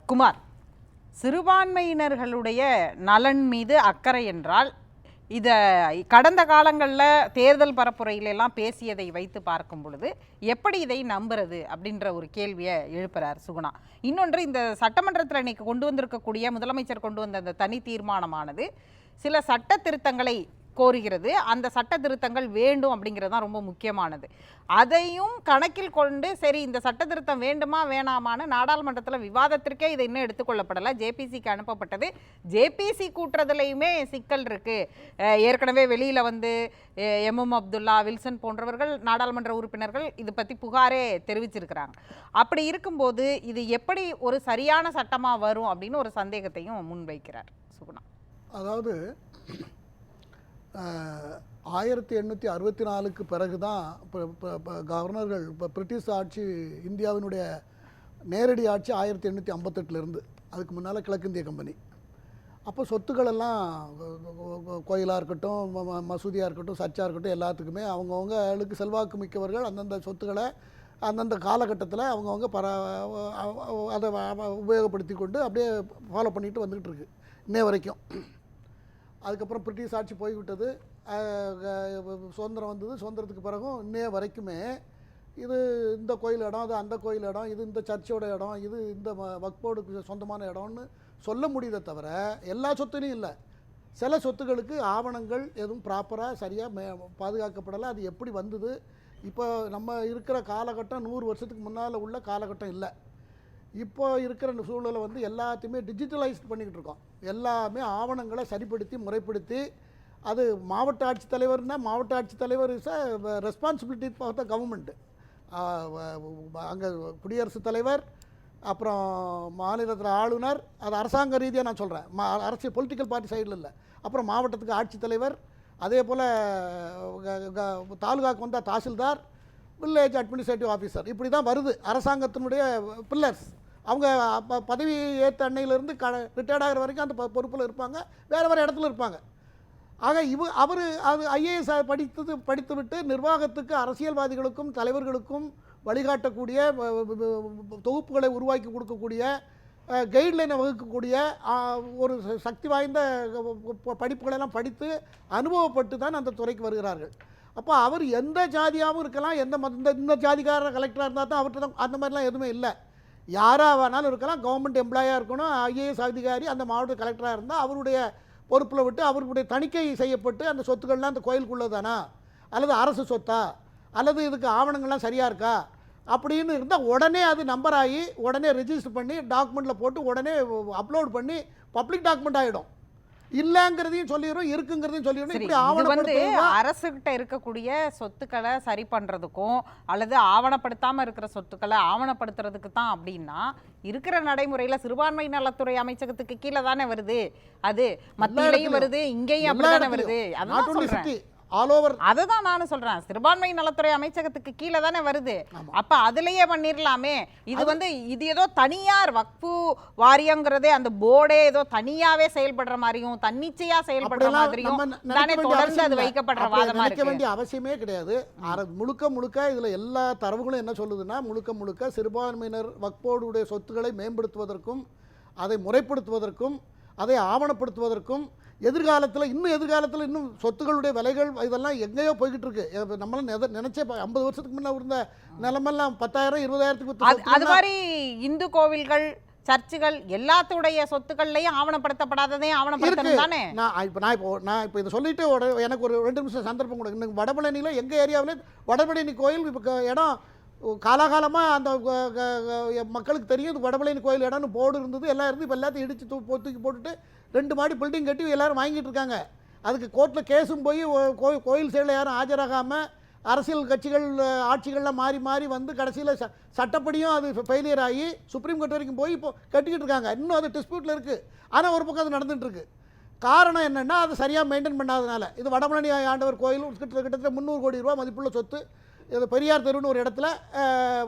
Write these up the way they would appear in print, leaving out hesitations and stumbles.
குமார், சிறுபான்மையினர்களுடைய நலன் மீது அக்கறை என்றால் இதை கடந்த காலங்களில் தேர்தல் பரப்புரையிலெல்லாம் பேசியதை வைத்து பார்க்கும் பொழுது எப்படி இதை நம்புறது அப்படின்ற ஒரு கேள்வியை எழுப்புறார் சுகுணா. இன்னொன்று, இந்த சட்டமன்றத்தில் இன்னைக்கு கொண்டு வந்திருக்கக்கூடிய முதலமைச்சர் கொண்டு வந்த அந்த தனி தீர்மானமானது சில சட்ட திருத்தங்களை கோருகிறது. அந்த சட்ட திருத்தங்கள் வேண்டும் அப்படிங்கிறது தான் ரொம்ப முக்கியமானது. அதையும் கணக்கில் கொண்டு சரி இந்த சட்ட திருத்தம் வேண்டுமா வேணாமான்னு நாடாளுமன்றத்தில் விவாதத்திற்கே இதை இன்னும் எடுத்துக்கொள்ளப்படலை. ஜேபிசிக்கு அனுப்பப்பட்டது. ஜேபிசி கூட்டுறதுலையுமே சிக்கல் இருக்குது. ஏற்கனவே வெளியில் வந்து எம்எம் அப்துல்லா, வில்சன் போன்றவர்கள் நாடாளுமன்ற உறுப்பினர்கள் இது பற்றி புகாரே தெரிவிச்சிருக்கிறாங்க. அப்படி இருக்கும்போது இது எப்படி ஒரு சரியான சட்டமாக வரும் அப்படின்னு ஒரு சந்தேகத்தையும் முன்வைக்கிறார் சுகுணா. அதாவது 1864க்கு பிறகு தான் கவர்னர்கள் இப்போ பிரிட்டிஷ் ஆட்சி இந்தியாவினுடைய நேரடி ஆட்சி 1858 அதுக்கு முன்னால் கிழக்கிந்திய கம்பெனி. அப்போ சொத்துக்கள் எல்லாம் கோயிலாக இருக்கட்டும், மசூதியாக இருக்கட்டும், சர்ச்சாக இருக்கட்டும், எல்லாத்துக்குமே அவங்கவுங்களுக்கு செல்வாக்கு மிக்கவர்கள் அந்தந்த சொத்துக்களை அந்தந்த காலகட்டத்தில் அவங்கவுங்க அதை உபயோகப்படுத்தி கொண்டு அப்படியே ஃபாலோ பண்ணிட்டு வந்துக்கிட்டு இருக்கு இன்னைய வரைக்கும். அதுக்கப்புறம் பிரிட்டிஷ் ஆட்சி போய்விட்டது, சுதந்திரம் வந்தது. சுதந்திரத்துக்கு பிறகும் இன்னைய வரைக்குமே இது இந்த கோயில் இடம், அது அந்த கோயில் இடம், இது இந்த சர்ச்சோட இடம், இது இந்த வக்ஃப் போர்டுக்கு சொந்தமான இடம்னு சொல்ல முடியுதே தவிர எல்லா சொத்துலையும் இல்லை. சில சொத்துக்களுக்கு ஆவணங்கள் எதுவும் ப்ராப்பராக சரியாக பாதுகாக்கப்படலை. அது எப்படி வந்தது, இப்போ நம்ம இருக்கிற காலகட்டம் 100 வருஷத்துக்கு முன்னால் உள்ள காலகட்டம் இல்லை. இப்போ இருக்கிற சூழ்நிலை வந்து எல்லாத்தையுமே டிஜிட்டலைஸ் பண்ணிக்கிட்டு இருக்கோம். எல்லாமே ஆவணங்களை சரிப்படுத்தி முறைப்படுத்தி, அது மாவட்ட ஆட்சித்தலைவர்னால் மாவட்ட ஆட்சித்தலைவர் is a responsibility for the government. அங்கே குடியரசுத் தலைவர், அப்புறம் மாநிலத்தில் ஆளுநர், அது அரசாங்க ரீதியாக நான் சொல்கிறேன், அரசியல் பொலிட்டிக்கல் பார்ட்டி சைடில் இல்லை. அப்புறம் மாவட்டத்துக்கு ஆட்சித்தலைவர், அதே போல் தாலுகாவுக்கு வந்தால் தாசில்தார், வில்லேஜ் அட்மினிஸ்ட்ரேட்டிவ் ஆஃபீஸர், இப்படி தான் வருது அரசாங்கத்தினுடைய பில்லர்ஸ். அவங்க பதவி ஏற்ற அன்னையிலேருந்து ரிட்டையர்ட் ஆகிற வரைக்கும் அந்த பொறுப்பில் இருப்பாங்க, வேறு வேறு இடத்துல இருப்பாங்க. ஆக அவர் அது ஐஏஎஸ் படித்துவிட்டு நிர்வாகத்துக்கு, அரசியல்வாதிகளுக்கும் தலைவர்களுக்கும் வழிகாட்டக்கூடிய தொகுப்புகளை உருவாக்கி கொடுக்கக்கூடிய, கைட்லைனை வகுக்கக்கூடிய ஒரு சக்தி வாய்ந்த படிப்புகளெல்லாம் படித்து அனுபவப்பட்டு தான் அந்த துறைக்கு வருகிறார்கள். அப்போ அவர் எந்த ஜாதியாகவும் இருக்கலாம், இந்த ஜாதிக்கார கலெக்டராக இருந்தால் தான் அவர்கிட்ட தான் அந்த மாதிரிலாம் எதுவுமே இல்லை. யாராக வேணாலும் இருக்கலாம். கவர்மெண்ட் எம்ப்ளாயாக இருக்கணும், ஐஏஎஸ் அதிகாரி அந்த மாவட்ட கலெக்டராக இருந்தால் அவருடைய பொறுப்பில் விட்டு அவருடைய தணிக்கை செய்யப்பட்டு அந்த சொத்துக்கள்லாம் அந்த கோயிலுக்குள்ளதானா, அல்லது அரசு சொத்தா, அல்லது இதுக்கு ஆவணங்கள்லாம் சரியாக இருக்கா அப்படின்னு இருந்தால் உடனே அது நம்பர் ஆகி உடனே ரெஜிஸ்டர் பண்ணி டாக்குமெண்ட்டில் போட்டு உடனே அப்லோட் பண்ணி பப்ளிக் டாக்குமெண்ட் ஆகிடும். இல்லங்கிறதையும் சொல்லிடும், இருக்குங்கிறதையும் சொல்லிடும். இப்படி ஆவணப்படுத்த அரசுகிட்ட இருக்கக்கூடிய சொத்துக்களை சரி பண்றதுக்கும் அல்லது ஆவணப்படுத்தாம இருக்கிற சொத்துக்களை ஆவணப்படுத்துறதுக்கு தான் அப்படின்னா இருக்கிற நடைமுறையில சிறுபான்மை நலத்துறை அமைச்சகத்துக்கு கீழே தானே வருது. அது மத்தியிலையும் வருது, இங்கேயும் அப்படிதானே வருது. அதான் சொல்றேன், ஆல் ஓவர். அதுதான் நானும் சொல்றேன், சிறுபான்மை நலத்துறை அமைச்சகத்துக்கு கீழே தானே வருது. அப்ப அதுலயே பண்ணிடலாமே. இது வந்து இது ஏதோ தனியார் வக்ஃபு வாரியங்கிறதே அந்த போர்டே ஏதோ தனியாவே செயல்படுற மாதிரியும் தன்னிச்சையா செயல்படுற மாதிரியும் தானே தொடர்ந்து அது வைக்கப்படுற வாதமா இருக்க வேண்டிய அவசியமே கிடையாது. முழுக்க இதுல எல்லா தரவுகளும் என்ன சொல்லுதுன்னா, முழுக்க சிறுபான்மையினர் வக்ஃப் போர்டுடைய சொத்துக்களை மேம்படுத்துவதற்கும் அதை முறைப்படுத்துவதற்கும் அதை ஆவணப்படுத்துவதற்கும் எதிர்காலத்தில் இன்னும் சொத்துக்களுடைய விலைகள் இதெல்லாம் எங்கேயோ போய்கிட்டு இருக்கு. நம்மளாம் நினைச்சே 50 வருஷத்துக்கு முன்ன இருந்த நிலமெல்லாம் 10,000 20,000 அது மாதிரி இந்து கோவில்கள், சர்ச்சுகள் எல்லாத்துடைய சொத்துக்கள்லையும் ஆவணப்படுத்தப்படாததையும் ஆவணப்படுத்தணும் தானே. நான் இப்போ இதை சொல்லிட்டு எனக்கு ஒரு 2 நிமிஷம் சந்தர்ப்பம் கொடுங்க. இன்னும் வடபழனியில் எங்கள் ஏரியாவில் வடபழனி கோயில் இப்போ இடம் காலகாலமாக அந்த மக்களுக்கு தெரியும், இது வடபழனி கோயில் இடம்னு போர்டு இருந்தது, எல்லாம் இருந்து இப்போ எல்லாத்தையும் இடித்து தூக்கி போட்டுட்டு 2 மாடி பில்டிங் கட்டி எல்லோரும் வாங்கிட்டு இருக்காங்க. அதுக்கு கோர்ட்டில் கேஸும் போய் கோயில் சைடில் யாரும் ஆஜராகாமல் அரசியல் கட்சிகள் ஆட்சிகள்லாம் மாறி வந்து கடைசியில் சட்டப்படியும் அது ஃபெயிலியர் ஆகி சுப்ரீம் கோர்ட் வரைக்கும் போய் இப்போ கட்டிக்கிட்டு இருக்காங்க. இன்னும் அது டிஸ்பியூட்டில் இருக்குது. ஆனால் ஒரு பக்கம் அது நடந்துகிட்டு இருக்கு. காரணம் என்னென்னா அது சரியாக மெயின்டைன் பண்ணாதனால. இது வடபழனி ஆண்டவர் கோயில் கிட்டத்தட்ட 300 கோடி ரூபா மதிப்புள்ள சொத்து. இது பெரியார் தெருன்னு ஒரு இடத்துல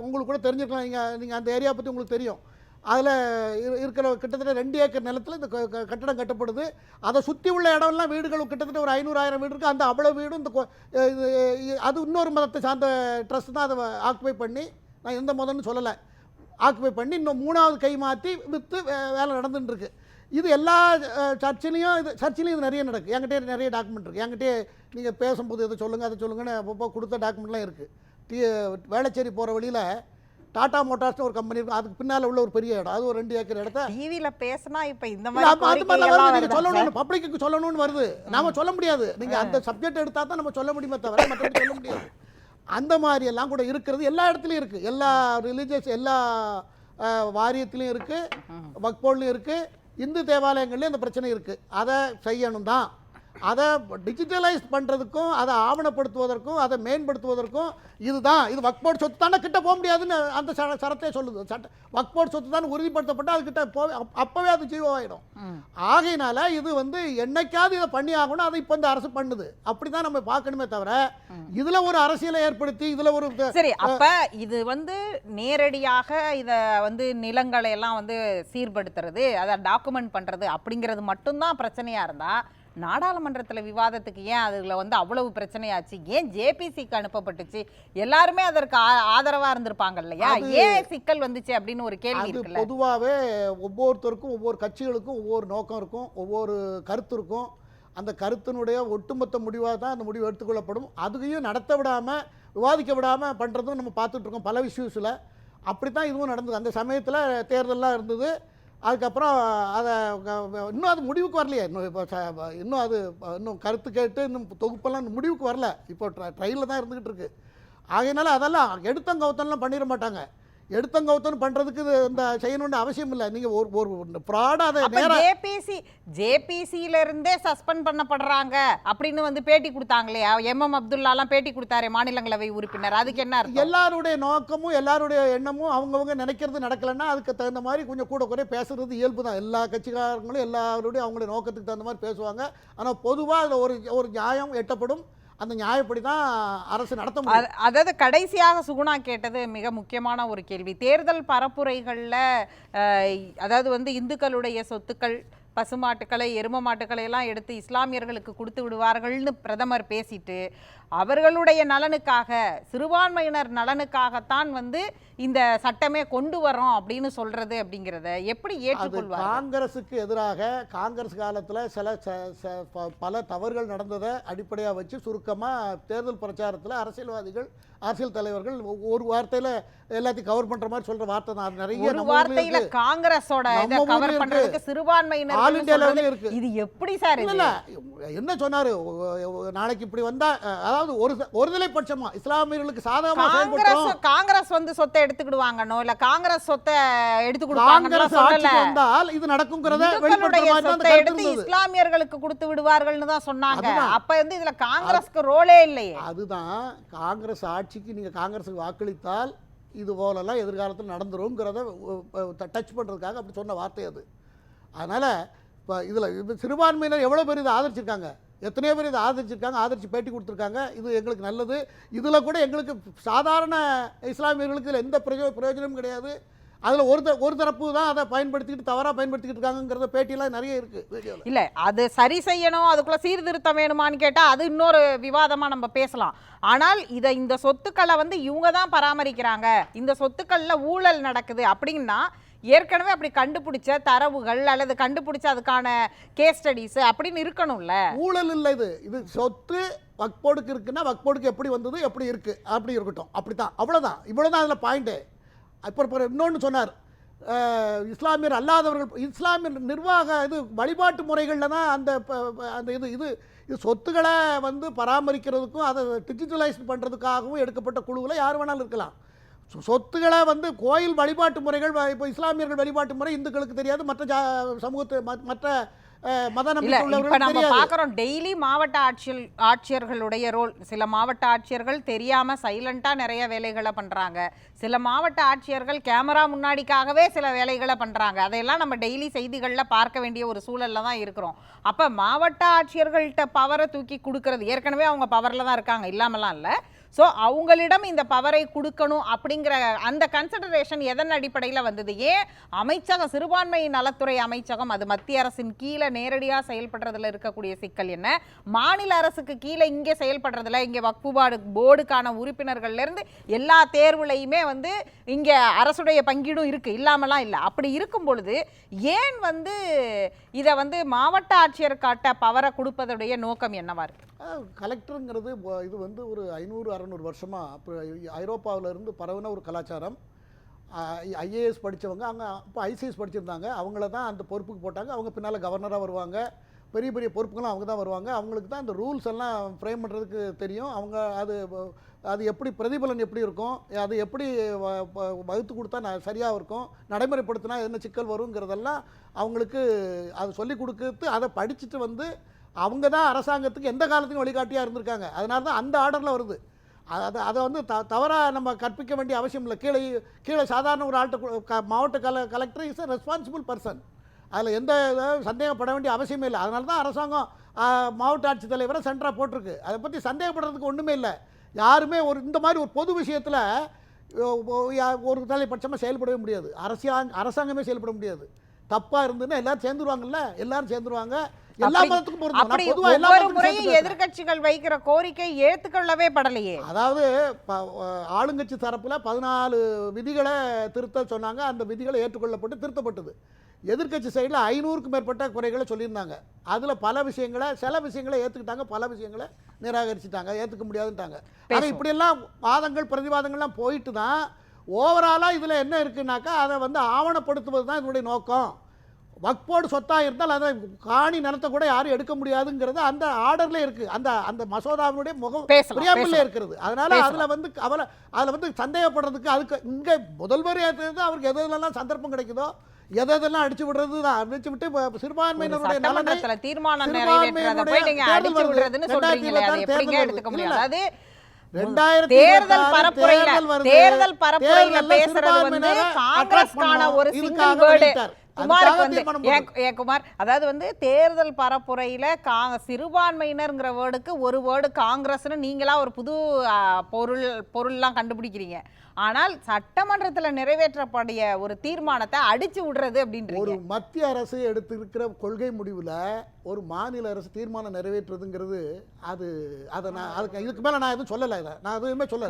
உங்களுக்கு கூட தெரிஞ்சிருக்கலாம், நீங்கள் அந்த ஏரியா பற்றி உங்களுக்கு தெரியும். அதில் இருக்கிற கிட்டத்தட்ட 2 ஏக்கர் நிலத்தில் இந்த கட்டடம் கட்டப்படுது. அதை சுற்றி உள்ள இடம்லாம் வீடுகள் கிட்டத்தட்ட ஒரு 500,000 வீடு இருக்குது. அந்த அவ்வளோ வீடும் இந்த அது இன்னொரு மதத்தை சார்ந்த ட்ரஸ்ட் தான் அதை ஆக்குபை பண்ணி, நான் எந்த மதம்னு சொல்லலை, ஆக்குபை பண்ணி இன்னும் 3வது கை மாற்றி விற்று வேலை நடந்துட்டு இருக்கு. இது எல்லா சர்ச்சிலையும் இது நிறைய நடக்குது. என்கிட்டே நிறைய டாக்குமெண்ட் இருக்குது. என்கிட்டே நீங்கள் பேசும்போது எதை சொல்லுங்கள் அதை சொல்லுங்கன்னு அப்பப்போ கொடுத்த டாக்குமெண்ட்லாம் இருக்குது. வேளச்சேரி போகிற வழியில் டாடா மோட்டார்ஸ்னு ஒரு கம்பெனி இருக்கும். அதுக்கு பின்னால் உள்ள ஒரு பெரிய இடம், அது ஒரு 2 ஏக்கர் இடத்த டிவியில் பேசினா இப்போ இந்த அது மாதிரி மாதிரிலாம் நீங்கள் சொல்லணும், பப்ளிக்கு சொல்லணும்னு வருது. நாம சொல்ல முடியாது. நீங்கள் அந்த சப்ஜெக்ட் எடுத்தால் தான் நம்ம சொல்ல முடியுமே தவிர மற்றபடி சொல்ல முடியாது. அந்த மாதிரி எல்லாம் கூட இருக்கிறது எல்லா இடத்துலையும் இருக்குது. எல்லா ரிலீஜியஸ் எல்லா வாரியத்திலையும் இருக்குது, வக்ஃப் போர்ட்லையும் இருக்குது, இந்து தேவாலயங்கள்லேயும் அந்த பிரச்சனை இருக்குது. அதை செய்யணும் தான். அதை டிஜிட்டலைஸ் பண்ணுறதுக்கும் அதை ஆவணப்படுத்துவதற்கும் அதை மேம்படுத்துவதற்கும் இதுதான். இது வக்ஃப் போர்டு சொத்து தானே, கிட்ட போக முடியாதுன்னு அந்த சரத்தே சொல்லுது. வக்ஃப் போர்டு சொத்து தான் உறுதிப்படுத்தப்பட்டு அதுக்கிட்ட அப்போவே அது ஜீவமாயிடும். ஆகையினால இது என்னைக்காவது இதை பண்ணி ஆகணும். அதை இப்போ இந்த அரசு பண்ணுது. அப்படி தான் நம்ம பார்க்கணுமே தவிர இதில் ஒரு அரசியலை ஏற்படுத்தி இதில் ஒரு சரி. அப்போ இது நேரடியாக இதை நிலங்களை எல்லாம் சீர்படுத்துறது, அதை டாக்குமெண்ட் பண்ணுறது அப்படிங்கிறது மட்டும்தான் பிரச்சனையாக இருந்தால் நாடாளுமன்றத்தில் விவாதத்துக்கு ஏன் அதில் அவ்வளவு பிரச்சனையாச்சு? ஏன் ஜேபிசிக்கு அனுப்பப்பட்டுச்சு? எல்லாருமே அதற்கு ஆதரவாக இருந்திருப்பாங்க இல்லையா? ஏன் சிக்கல் வந்துச்சு அப்படின்னு ஒரு கேள்வி இருக்குல்ல. பொதுவாகவே ஒவ்வொருத்தருக்கும் ஒவ்வொரு கட்சிகளுக்கும் ஒவ்வொரு நோக்கம் இருக்கும், ஒவ்வொரு கருத்து இருக்கும். அந்த கருத்தினுடைய ஒட்டுமொத்த முடிவாக தான் அந்த முடிவு எடுத்துக்கொள்ளப்படும். அதையும் நடத்த விடாமல் விவாதிக்க விடாமல் பண்ணுறதும் நம்ம பார்த்துட்ருக்கோம் பல இஷ்யூஸில். அப்படி தான் இதுவும் நடந்தது. அந்த சமயத்தில் தேர்தல்லாம் இருந்தது. அதுக்கப்புறம் அதை இன்னும் அது முடிவுக்கு வரலையே. இன்னும் அது இன்னும் கருத்து கேட்டு இன்னும் தொகுப்பெல்லாம் முடிவுக்கு வரல. இப்போ ட்ரையலில் தான் இருந்துக்கிட்டு இருக்கு. ஆகையினால அதெல்லாம் எடுத்தங்கவுத்தன்லாம் பண்ணிட மாட்டாங்க. எடுத்தங்கவுத்தன் பண்ணுறதுக்கு இந்த செய்யணும்னு அவசியம் இல்லை. நீங்கள் ஒரு ப்ராடாக அதை நேராக ஜேபிசியிலிருந்தே சஸ்பெண்ட் பண்ணப்படுறாங்க அப்படின்னு பேட்டி கொடுத்தாங்களே. அப்துல்லாலாம் பேட்டி கொடுத்தாரு, மாநிலங்களவை உறுப்பினர். அதுக்கு என்ன அர்த்தம்? எல்லாருடைய நோக்கமும் எல்லாருடைய எண்ணமும் அவங்கவுங்க நினைக்கிறது நடக்கலைன்னா அதுக்கு தகுந்த மாதிரி கொஞ்சம் கூட குறைய பேசுறது இயல்பு தான். எல்லா கட்சிக்காரங்களும் எல்லாருடைய அவங்களுடைய நோக்கத்துக்கு தகுந்த மாதிரி பேசுவாங்க. ஆனால் பொதுவாக அதில் ஒரு நியாயம் எட்டப்படும். அந்த நியாயப்படி தான் அரசு நடத்த முடியும். அதாவது கடைசியாக சுகுணா கேட்டது மிக முக்கியமான ஒரு கேள்வி. தேர்தல் பரப்புரைகளில் அதாவது இந்துக்களுடைய சொத்துக்கள், பசுமாட்டுக்களை, எரும மாட்டுக்களை எல்லாம் எடுத்து இஸ்லாமியர்களுக்கு கொடுத்து விடுவார்கள்னு பிரதமர் பேசிட்டு அவர்களுடைய நலனுக்காக, சிறுபான்மையினர் நலனுக்காகத்தான் இந்த சட்டமே கொண்டு வரோம் அப்படின்னு சொல்றது அப்படிங்கிறத எப்படி ஏற்றுக்கொள்வார்? காங்கிரஸுக்கு எதிராக காங்கிரஸ் காலத்தில் பல தவறுகள் நடந்ததை அடிப்படையாக வச்சு சுருக்கமாக தேர்தல் பிரச்சாரத்தில் அரசியல்வாதிகள், அரசியல் தலைவர்கள் ஒரு வார்த்தையில் எல்லாத்தையும் கவர் பண்ற மாதிரி சொல்ற வார்த்தை தான். நிறைய ஒரு வார்த்தையில காங்கிரஸோட இத கவர் பண்றதுக்கு சிறுபான்மையினர் ஆல் இந்தியா லெவல்ல இருக்கு. இது எப்படி சார்? இல்ல என்ன சொன்னாரு, நாளைக்கு இப்படி வந்தா, அதாவது ஒருதலை பட்சமா இஸ்லாமியர்களுக்கு சாதகமா செயல்படுறோம். காங்கிரஸ் சொத்தை எடுத்துக்கிடுவாங்கனோ இல்ல காங்கிரஸ் சொத்தை எடுத்து கொடுப்பாங்கன்னு சொல்லல. வந்தால் இது நடக்கும்ங்கறத வெளிப்படுத்துற மாதிரி அந்த கருத்து எடுத்து இஸ்லாமியர்களுக்கு கொடுத்து விடுவார்கள்னு தான் சொன்னாங்க. அப்ப இதுல காங்கிரஸ்க்கு ரோலே இல்லையே. அதுதான் காங்கிரஸ் ஆட்சிக்கு நீங்க காங்கிரஸுக்கு வாக்களித்தால் இது போலெல்லாம் எதிர்காலத்தில் நடந்துருங்கிறத டச் பண்ணுறதுக்காக அப்படி சொன்ன வார்த்தை அது. அதனால் இப்போ இதில் சிறுபான்மையினர் எவ்வளோ பேர் இதை ஆதரிச்சிருக்காங்க, எத்தனையோ பேர் இதை ஆதரிச்சிருக்காங்க, ஆதரித்து பேட்டி கொடுத்துருக்காங்க. இது எங்களுக்கு நல்லது. இதில் கூட எங்களுக்கு சாதாரண இஸ்லாமியர்களுக்கு இதில் எந்த பிரயோஜனமும் கிடையாது. அதில் ஒரு தரப்பு தான் அதை பயன்படுத்திக்கிட்டு தவறாக பயன்படுத்திக்கிட்டு இருக்காங்கிறத பேட்டியெல்லாம் நிறைய இருக்குது. இல்லை அது சரி செய்யணும், அதுக்குள்ளே சீர்திருத்தம் வேணுமான்னு கேட்டால் அது இன்னொரு விவாதமாக நம்ம பேசலாம். ஆனால் இந்த சொத்துக்களை இவங்க தான் பராமரிக்கிறாங்க, இந்த சொத்துக்களில் ஊழல் நடக்குது அப்படின்னா ஏற்கனவே அப்படி கண்டுபிடிச்ச தரவுகள் அல்லது கண்டுபிடிச்ச அதுக்கான கேஸ் ஸ்டடிஸ் அப்படின்னு இருக்கணும்ல. ஊழல் இல்லை, இது சொத்து வக்ஃப் போர்டுக்கு இருக்குன்னா வக்ஃப் போர்டுக்கு எப்படி வந்தது எப்படி இருக்குது அப்படி இருக்கட்டும், அப்படி தான், அவ்வளோதான். இவ்வளோதான் அதில் பாயிண்ட்டு. இப்போ இன்னொன்று சொன்னார், இஸ்லாமியர் அல்லாதவர்கள், இஸ்லாமிய நிர்வாக இது வழிபாட்டு முறைகளில் தான் அந்த இது சொத்துக்களை பராமரிக்கிறதுக்கும் அதை டிஜிட்டலைஸ் பண்ணுறதுக்காகவும் எடுக்கப்பட்ட குழுவில் யார் வேணாலும் இருக்கலாம். சொத்துக்களை கோயில் வழிபாட்டு முறைகள், இப்போ இஸ்லாமியர்கள் வழிபாட்டு முறை இந்துக்களுக்கு தெரியாது, மற்ற சமூகத்தை மற்ற மத நம்பிக்கை உள்ளவர்கள் நம்ம பார்க்குறோம். டெய்லி மாவட்ட ஆட்சியர்களுடைய ரோல், சில மாவட்ட ஆட்சியர்கள் தெரியாமல் சைலண்டாக நிறைய வேலைகளை பண்ணுறாங்க, சில மாவட்ட ஆட்சியர்கள் கேமரா முன்னாடிக்காகவே சில வேலைகளை பண்ணுறாங்க. அதையெல்லாம் நம்ம டெய்லி செய்திகளில் பார்க்க வேண்டிய ஒரு சூழலில் தான் இருக்கிறோம். அப்போ மாவட்ட ஆட்சியர்கள்ட்ட பவரை தூக்கி கொடுக்கறது, ஏற்கனவே அவங்க பவரில் தான் இருக்காங்க, இல்லாமலாம் இல்லை, ஸோ அவங்களிடம் இந்த பவரை கொடுக்கணும் அப்படிங்கிற அந்த கன்சிடரேஷன் எதன் அடிப்படையில் வந்தது? ஏன் அமைச்சகம், சிறுபான்மை நலத்துறை அமைச்சகம், அது மத்திய அரசின் கீழே நேரடியாக செயல்படுறதுல இருக்கக்கூடிய சிக்கல் என்ன, மாநில அரசுக்கு கீழே இங்கே செயல்படுறதுல, இங்கே வக்ஃபு போர்டுக்கான உறுப்பினர்கள்ல இருந்து எல்லா தேர்வுலையுமே வந்து இங்கே அரசுடைய பங்கீடும் இருக்கு, இல்லாமலாம் இல்லை. அப்படி இருக்கும் பொழுது ஏன் வந்து இதை வந்து மாவட்ட ஆட்சியர் காட்ட பவரை கொடுப்பதுடைய நோக்கம் என்னவா இருக்கு? கலெக்டருங்கிறது இது வந்து ஒரு 500-600 வருஷமாக இப்போ ஐரோப்பாவிலேருந்து பரவின ஒரு கலாச்சாரம். ஐஏஎஸ் படித்தவங்க அங்கே இப்போ ஐசிஎஸ் படிச்சிருந்தாங்க, அவங்கள தான் அந்த பொறுப்புக்கு போட்டாங்க. அவங்க பின்னால் கவர்னராக வருவாங்க, பெரிய பெரிய பொறுப்புகளும் அவங்க தான் வருவாங்க. அவங்களுக்கு தான் அந்த ரூல்ஸ் எல்லாம் ஃப்ரேம் பண்ணுறதுக்கு தெரியும். அவங்க அது எப்படி பிரதிபலன் எப்படி இருக்கும், அது எப்படி வகுத்து கொடுத்தா சரியாக இருக்கும், நடைமுறைப்படுத்தினா என்ன சிக்கல் வருங்கிறதெல்லாம் அவங்களுக்கு அது சொல்லி கொடுக்குறது. அதை படிச்சுட்டு வந்து அவங்க தான் அரசாங்கத்துக்கு எந்த காலத்துக்கும் வழிகாட்டியாக இருந்திருக்காங்க. அதனால தான் அந்த ஆர்டரில் வருது. அதை வந்து தவறாக நம்ம கற்பிக்க வேண்டிய அவசியம் இல்லை. கீழே சாதாரண ஒரு ஆள்கிட்ட மாவட்ட collector is a responsible person, அதில் எந்த சந்தேகப்பட வேண்டிய அவசியமே இல்லை. அதனால தான் அரசாங்கம் மாவட்ட ஆட்சித்தலைவரை சென்டராக போட்டிருக்கு. அதை பற்றி சந்தேகப்படுறதுக்கு ஒன்றுமே இல்லை. யாருமே இந்த மாதிரி ஒரு பொது விஷயத்தில் ஒரு தலைப்பட்சமாக செயல்படவே முடியாது. அரசாங்கமே செயல்பட முடியாது. தப்பாக இருந்ததுன்னா எல்லாரும் சேர்ந்துருவாங்கல்ல, எல்லாரும் சேர்ந்துருவாங்க. எல்லா மதத்துக்கும் பொறுத்து எதிர்கட்சிகள் வைக்கிற கோரிக்கை ஏற்றுக்கொள்ளவே படலையே. அதாவது ஆளுங்கட்சி தரப்புல 14 விதிகளை திருத்த சொன்னாங்க. அந்த விதிகளை ஏற்றுக்கொள்ளப்பட்டு திருத்தப்பட்டது. எதிர்கட்சி சைடில் 500க்கும் மேற்பட்ட குறைகளை சொல்லியிருந்தாங்க. அதில் சில விஷயங்களை ஏற்றுக்கிட்டாங்க, பல விஷயங்களை நிராகரிச்சுட்டாங்க, ஏற்றுக்க முடியாதுன்ட்டாங்க. ஆனால் இப்படியெல்லாம் வாதங்கள் பிரதிவாதங்கள்லாம் போயிட்டு தான் ஓவராலாக இதில் என்ன இருக்குன்னாக்கா அதை வந்து ஆவணப்படுத்துவது தான் இதனுடைய நோக்கம். வக்ஃபோர்டு சொத்தாக இருந்தால் அதை காணி நிலத்தை கூட யாரும் எடுக்க முடியாதுங்கிறது அந்த ஆர்டர்ல இருக்கு, அந்த மசோதாவினுடைய பிரியாம்பிள்ல இருக்கிறது. அதனால அதில் வந்து சந்தேகப்படுறதுக்கு அதுக்கு இங்கே முதல்வர் ஏற்றது அவருக்கு எதெல்லாம் சந்தர்ப்பம் கிடைக்குதோ எதெல்லாம் அடிச்சு விடுறது தான். அடிச்சு விட்டு சிறுபான்மையினருடைய நலனை தீர்மானம் நிறைவேற்றறத போய் நீங்க அடிச்சு விடுறதுன்னு சொல்றீங்களே, அதை எப்படிங்க எடுத்துக்க முடியும்? அதாவது தேர்தல் பரப்புரையில பேசுறது வந்து காங்கிரஸ்கான ஒரு சிங்கிள் வேர்டு. குமார், அதாவது வந்து தேர்தல் பரப்புரையில சிறுபான்மையினர்ங்கிற வேர்டுக்கு ஒரு வேர்டு காங்கிரஸ்னு நீங்களா ஒரு புது பொருள்லாம் கண்டுபிடிக்கிறீங்க. ஆனால் சட்டமன்றத்தில் நிறைவேற்றப்படிய ஒரு தீர்மானத்தை அடிச்சு விடுறது அப்படின்றது ஒரு மத்திய அரசு எடுத்திருக்கிற கொள்கை முடிவில் ஒரு மாநில அரசு தீர்மானம் நிறைவேற்றுறதுங்கிறது அதை நான் இதுக்கு மேல நான் எதுவும் சொல்லலை. நான் எதுவுமே சொல்லல.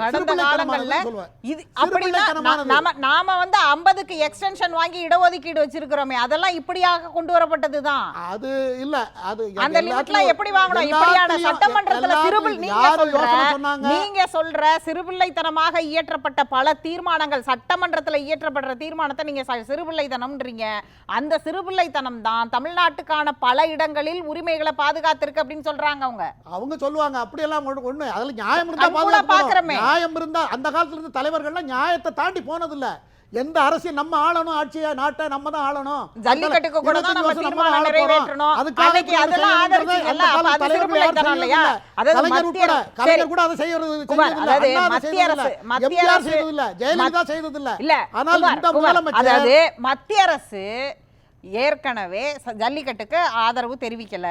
நாம வந்து 50க்கு எக்ஸ்டென்ஷன் வாங்கி இடஒதுக்கீடு வச்சிருக்கிறோமே, அதெல்லாம் இப்படியாக கொண்டு வரப்பட்டதுதான். அது இல்ல, அது அந்த லிமிட்லாம் எப்படி வாங்கணும்? இப்படியான சட்டமன்றத்துல நீங்க சொல்ற சிறுபிள்ளைத்தனமாக இயற்றப்பட்ட பல தீர்மானங்கள், சட்டமன்றத்தில் இயற்றப்படுற தீர்மானத்தை நீங்க சிறுபிள்ளைத்தனம்ன்றீங்க. அந்த சிறுபிள்ளைத்தனம் தான் தமிழ்நாட்டுக்கான பல இடங்களில் உரிமைகளை பாதுகாத்திருக்கு அப்படின்னு சொல்றாங்க. அவங்க சொல்லுவாங்க அப்படியெல்லாம் ஒண்ணு அதுல நியாயம் இருந்தா பாக்குறோமே. நியாயம் இருந்தா அந்த காலத்துல இருந்து தலைவர்கள்லாம் நியாயத்தை தாண்டி போனதில்லை. எந்த அரசியல் நம்ம ஆளணும், ஆட்சியை நாட்டை நம்ம தான் ஆளணும், ஜல்லிக்கட்டுக்கு கூட தான் நம்ம தீர்மானம் நிறைவேற்றணும். அதுக்கு அதெல்லாம் ஆதரிச்சு எல்லாம் அது சிறுபிள்ளைத்தனம் இல்லையா? அதாவது கலைஞர் கூட அதை செய்யறது, அதாவது மத்திய அரசு செய்தது இல்ல, ஜெயலலிதா செய்தது இல்ல. இல்ல, ஆனால் இந்த முதலமைச்சர், அதாவது மத்திய அரசு ஏற்கனவே ஜல்லிக்கட்டுக்கு ஆதரவு தெரிவிக்கல,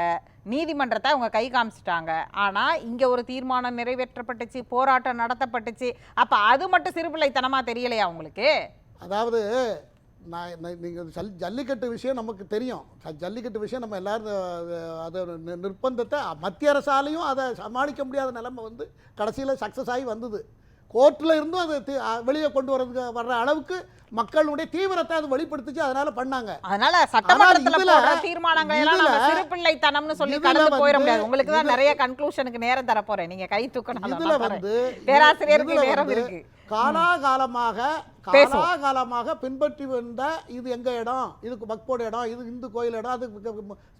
நீதிமன்றத்தை அவங்க கை காமிச்சிட்டாங்க. ஆனா இங்க ஒரு தீர்மானம் நிறைவேற்றப்பட்டுச்சு, போராட்டம் நடத்தப்பட்டுச்சு. அப்ப அது மட்டும் சிறுபிள்ளைத்தனமா தெரியலையா உங்களுக்கு? அதாவது நீங்கள் ஜல்லிக்கட்டு விஷயம் நமக்கு தெரியும். ஜல்லிக்கட்டு விஷயம் நம்ம எல்லாரும் அதை நிர்பந்தத்தை மத்திய அரசாலையும் அதை சமாளிக்க முடியாத நிலைமை வந்து கடைசியில் சக்ஸஸ் ஆகி வந்தது. கோர்ட்டில் இருந்தும் அது வெளியே கொண்டு வர்ற அளவுக்கு மக்களுடைய தீவிரத்தை அது வெளிப்படுத்துச்சு. அதனால பண்ணாங்க. அதனால சட்டமன்றத்துல போடுற தீர்மானங்களை எல்லாம் நம்ம சிறுபிள்ளைத்தனம்னு சொல்லி கடந்து போயிட முடியாது. உங்களுக்கு தான் நிறைய கன்க்ளூஷனுக்கு நேரம் தர போறேன், நீங்க கை தூக்கணும். இதுல வந்து பேராசிரியருக்கு நேரம் இருக்கு. காலாகாலமாக பின்பற்றி வந்த இது எங்க இடம், இதுக்கு வக்ஃபோட இடம், இது இந்து கோயில் இடம், அது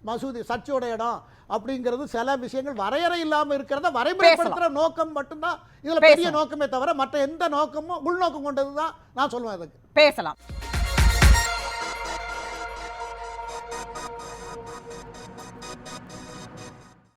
மசூதி சர்ச்சோட இடம் அப்படிங்கிறது சில விஷயங்கள் வரையறை இல்லாம இருக்கிறத வரைமுறைப்படுத்துற நோக்கம் மட்டும்தான் இதுல பெரிய நோக்கமே தவிர மற்ற எந்த நோக்கமும் உள்நோக்கம் கொண்டதுதான் நான் சொல்லுவேன். அதுக்கு பேசலாம்.